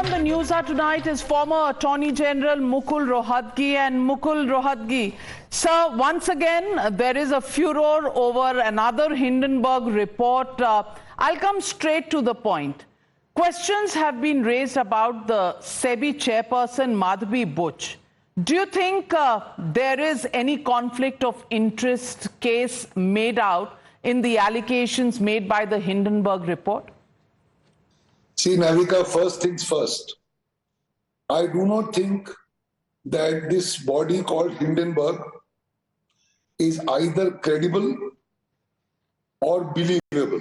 on the news hour tonight is former Attorney General Mukul Rohatgi. And Mukul Rohatgi, sir, once again, there is a furor over another Hindenburg report. I'll come straight to the point. Questions have been raised about the SEBI chairperson, Madhavi Butch. Do you think there is any conflict of interest case made out in the allegations made by the Hindenburg report? See, Navika, first things first. I do not think that this body called Hindenburg is either credible or believable.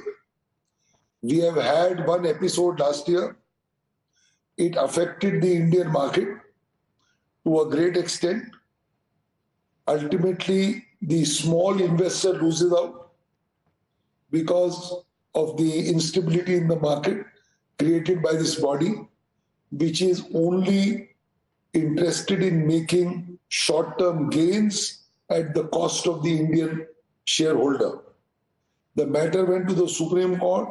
We have had one episode last year. It affected the Indian market to a great extent. Ultimately, the small investor loses out because of the instability in the market created by this body, which is only interested in making short-term gains at the cost of the Indian shareholder. The matter went to the Supreme Court.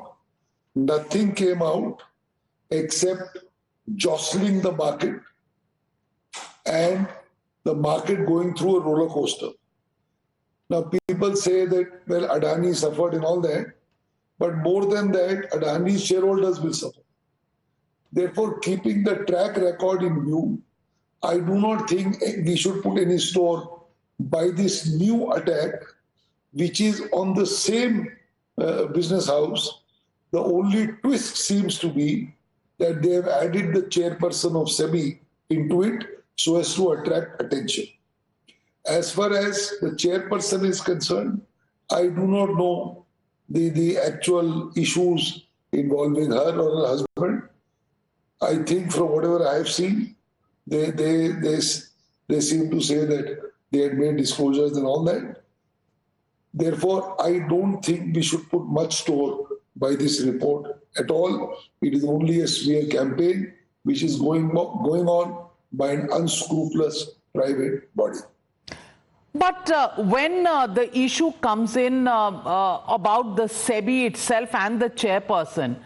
Nothing came out except jostling the market and the market going through a roller coaster. Now, people say that, well, Adani suffered and all that, but more than that, Adani's shareholders will suffer. Therefore, keeping the track record in view, I do not think we should put any store by this new attack, which is on the same business house. The only twist seems to be that they have added the chairperson of SEBI into it so as to attract attention. As far as the chairperson is concerned, I do not know the actual issues involving her or her husband. I think from whatever I have seen, they seem to say that they had made disclosures and all that. Therefore, I don't think we should put much store by this report at all. It is only a smear campaign which is going on by an unscrupulous private body. But when the issue comes in about the SEBI itself and the chairperson,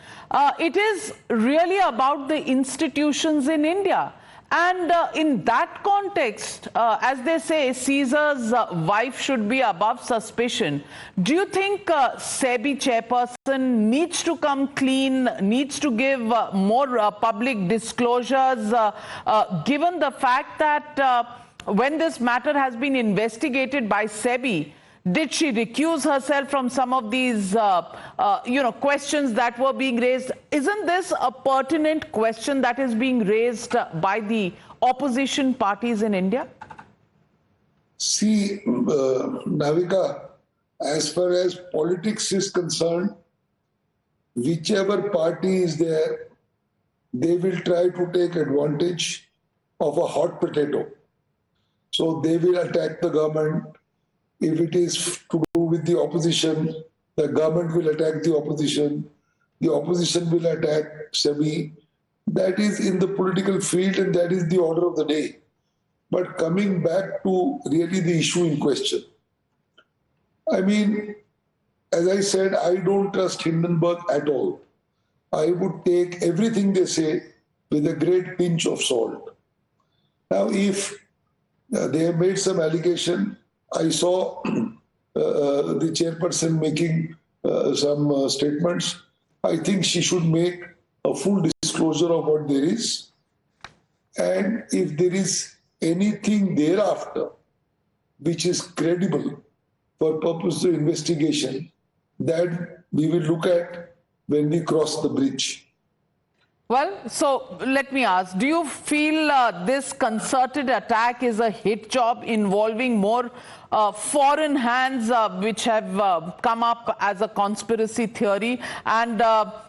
it is really about the institutions in India. And in that context, as they say, Caesar's wife should be above suspicion. Do you think SEBI chairperson needs to come clean, needs to give more public disclosures, given the fact that when this matter has been investigated by SEBI, did she recuse herself from some of these, questions that were being raised? Isn't this a pertinent question that is being raised by the opposition parties in India? See, Navika, as far as politics is concerned, whichever party is there, they will try to take advantage of a hot potato. So they will attack the government. If it is to do with the opposition, the government will attack the opposition will attack SEBI. That is in the political field and that is the order of the day. But coming back to really the issue in question, I mean, as I said, I don't trust Hindenburg at all. I would take everything they say with a great pinch of salt. Now, if they have made some allegation, I saw the chairperson making some statements. I think she should make a full disclosure of what there is. And if there is anything thereafter which is credible for purpose of investigation, that we will look at when we cross the bridge. Well, so let me ask, do you feel this concerted attack is a hit job involving more foreign hands which have come up as a conspiracy theory? And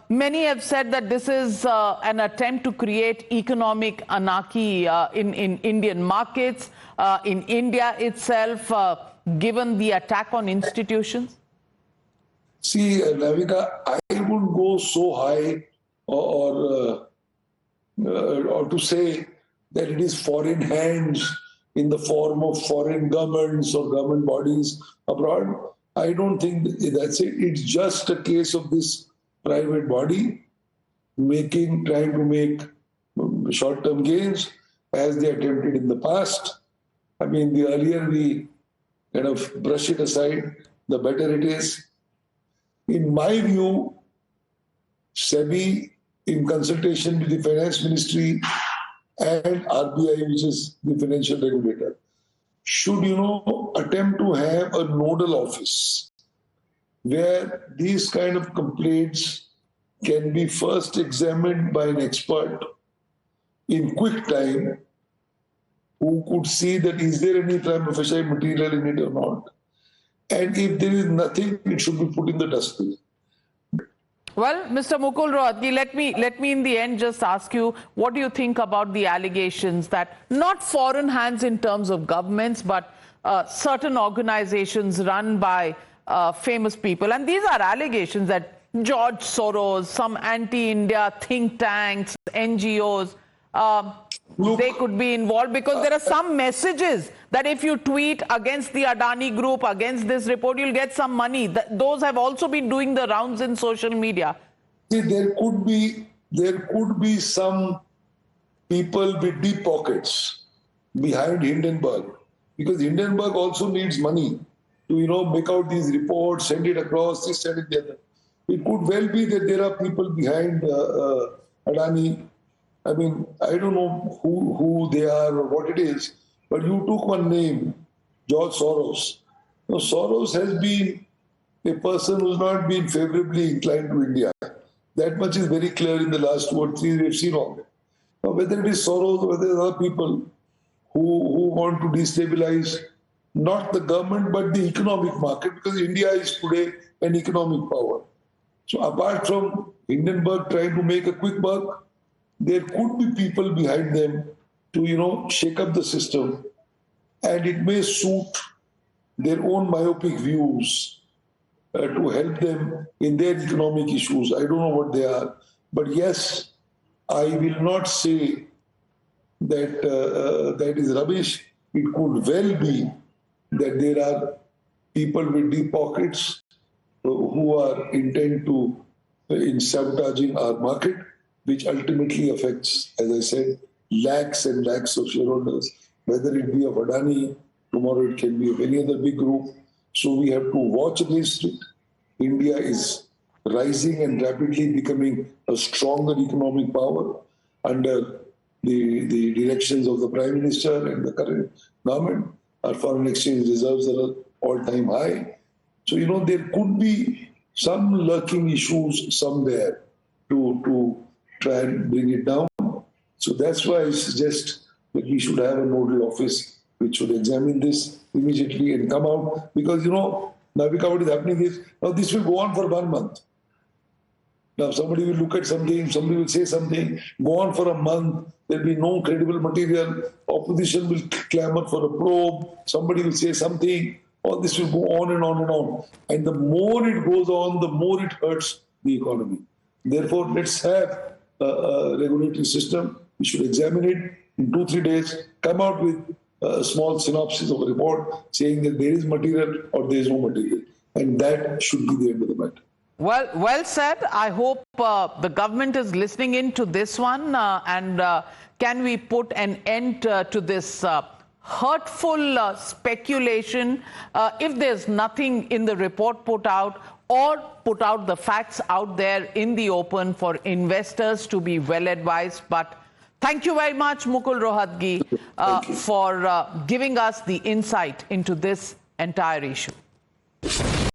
many have said that this is an attempt to create economic anarchy in Indian markets, in India itself, given the attack on institutions? See, Navika, I wouldn't go so high or to say that it is foreign hands in the form of foreign governments or government bodies abroad. I don't think that's it. It's just a case of this private body trying to make short-term gains as they attempted in the past. I mean, the earlier we kind of brush it aside, the better it is. In my view, SEBI, in consultation with the Finance Ministry and RBI, which is the financial regulator, should, attempt to have a nodal office where these kind of complaints can be first examined by an expert in quick time who could see that is there any prima facie material in it or not. And if there is nothing, it should be put in the dustbin. Well, Mr. Mukul Rohatgi, let me in the end just ask you, what do you think about the allegations that not foreign hands in terms of governments, but certain organizations run by famous people, and these are allegations that George Soros, some anti-India think tanks, NGOs, they could be involved, because there are some messages that if you tweet against the Adani group, against this report, you'll get some money. Those have also been doing the rounds in social media. See, there could be some people with deep pockets behind Hindenburg, because Hindenburg also needs money to make out these reports, send it across, this, send it the other. It could well be that there are people behind Adani. I mean, I don't know who they are or what it is, but you took one name, George Soros. Now, Soros has been a person who's not been favorably inclined to India. That much is very clear in the last 2 or 3 we've seen all that. Now, whether it is Soros or whether there are other people who want to destabilize not the government but the economic market, because India is today an economic power. So apart from Hindenburg trying to make a quick buck, there could be people behind them to, shake up the system, and it may suit their own myopic views to help them in their economic issues. I don't know what they are. But yes, I will not say that that is rubbish. It could well be that there are people with deep pockets who are intent to in sabotaging our market, which ultimately affects, as I said, lakhs and lakhs of shareholders, whether it be of Adani, tomorrow it can be of any other big group. So we have to watch against it. India is rising and rapidly becoming a stronger economic power under the directions of the Prime Minister and the current government. Our foreign exchange reserves are all-time high. So, there could be some lurking issues somewhere to try and bring it down. So that's why I suggest that we should have a nodal office which should examine this immediately and come out. Because, Navika, what is happening is, now this will go on for 1 month. Now somebody will look at something, somebody will say something, go on for a month, there'll be no credible material, opposition will clamor for a probe, somebody will say something, all this will go on and on and on. And the more it goes on, the more it hurts the economy. Therefore, let's have a regulatory system. We should examine it in 2-3 days, come out with a small synopsis of a report saying that there is material or there is no material. And that should be the end of the matter. Well said. I hope the government is listening in to this one, and can we put an end to this hurtful speculation? If there's nothing in the report put out, or put out the facts out there in the open for investors to be well advised. But thank you very much, Mukul Rohatgi, for giving us the insight into this entire issue.